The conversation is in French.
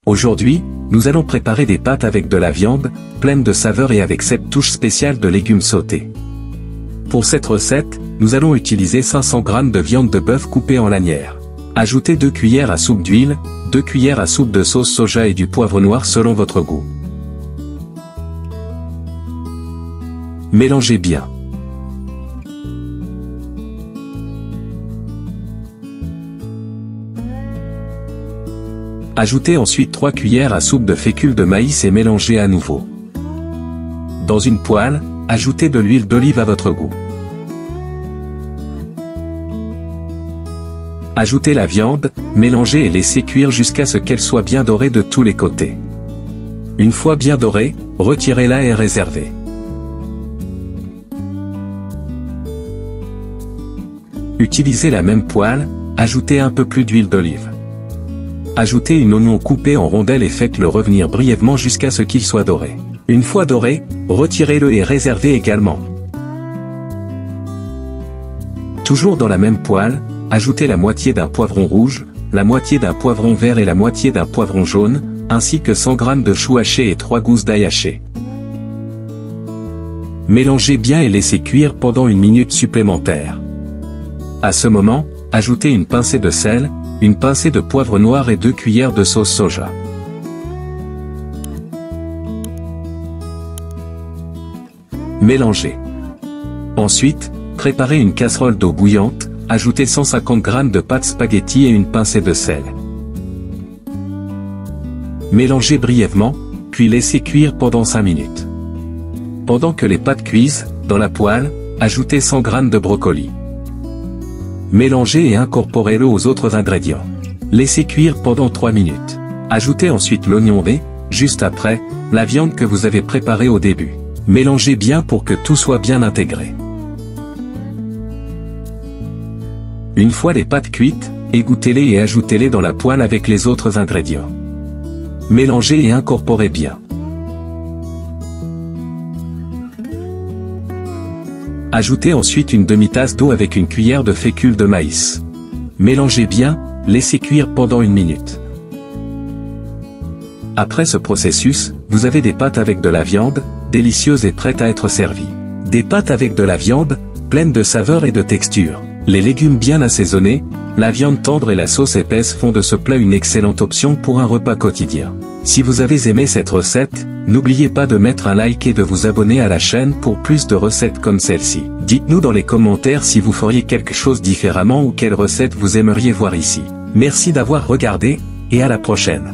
Aujourd'hui, nous allons préparer des pâtes avec de la viande, pleine de saveurs et avec cette touche spéciale de légumes sautés. Pour cette recette, nous allons utiliser 500 g de viande de bœuf coupée en lanières. Ajoutez 2 cuillères à soupe d'huile, 2 cuillères à soupe de sauce soja et du poivre noir selon votre goût. Mélangez bien. Ajoutez ensuite 3 cuillères à soupe de fécule de maïs et mélangez à nouveau. Dans une poêle, ajoutez de l'huile d'olive à votre goût. Ajoutez la viande, mélangez et laissez cuire jusqu'à ce qu'elle soit bien dorée de tous les côtés. Une fois bien dorée, retirez-la et réservez. Utilisez la même poêle, ajoutez un peu plus d'huile d'olive. Ajoutez un oignon coupé en rondelles et faites-le revenir brièvement jusqu'à ce qu'il soit doré. Une fois doré, retirez-le et réservez également. Toujours dans la même poêle, ajoutez la moitié d'un poivron rouge, la moitié d'un poivron vert et la moitié d'un poivron jaune, ainsi que 100 g de choux hachés et 3 gousses d'ail hachées. Mélangez bien et laissez cuire pendant 1 minute supplémentaire. À ce moment, ajoutez une pincée de sel, une pincée de poivre noir et 2 cuillères de sauce soja. Mélangez. Ensuite, préparez une casserole d'eau bouillante, ajoutez 150 g de pâte spaghetti et une pincée de sel. Mélangez brièvement, puis laissez cuire pendant 5 minutes. Pendant que les pâtes cuisent, dans la poêle, ajoutez 100 g de brocoli. Mélangez et incorporez-le aux autres ingrédients. Laissez cuire pendant 3 minutes. Ajoutez ensuite l'oignon vert, juste après, la viande que vous avez préparée au début. Mélangez bien pour que tout soit bien intégré. Une fois les pâtes cuites, égouttez-les et ajoutez-les dans la poêle avec les autres ingrédients. Mélangez et incorporez bien. Ajoutez ensuite une demi-tasse d'eau avec une cuillère de fécule de maïs. Mélangez bien, laissez cuire pendant 1 minute. Après ce processus, vous avez des pâtes avec de la viande, délicieuses et prêtes à être servies. Des pâtes avec de la viande, pleines de saveurs et de texture. Les légumes bien assaisonnés, la viande tendre et la sauce épaisse font de ce plat une excellente option pour un repas quotidien. Si vous avez aimé cette recette, n'oubliez pas de mettre un like et de vous abonner à la chaîne pour plus de recettes comme celle-ci. Dites-nous dans les commentaires si vous feriez quelque chose différemment ou quelle recette vous aimeriez voir ici. Merci d'avoir regardé, et à la prochaine.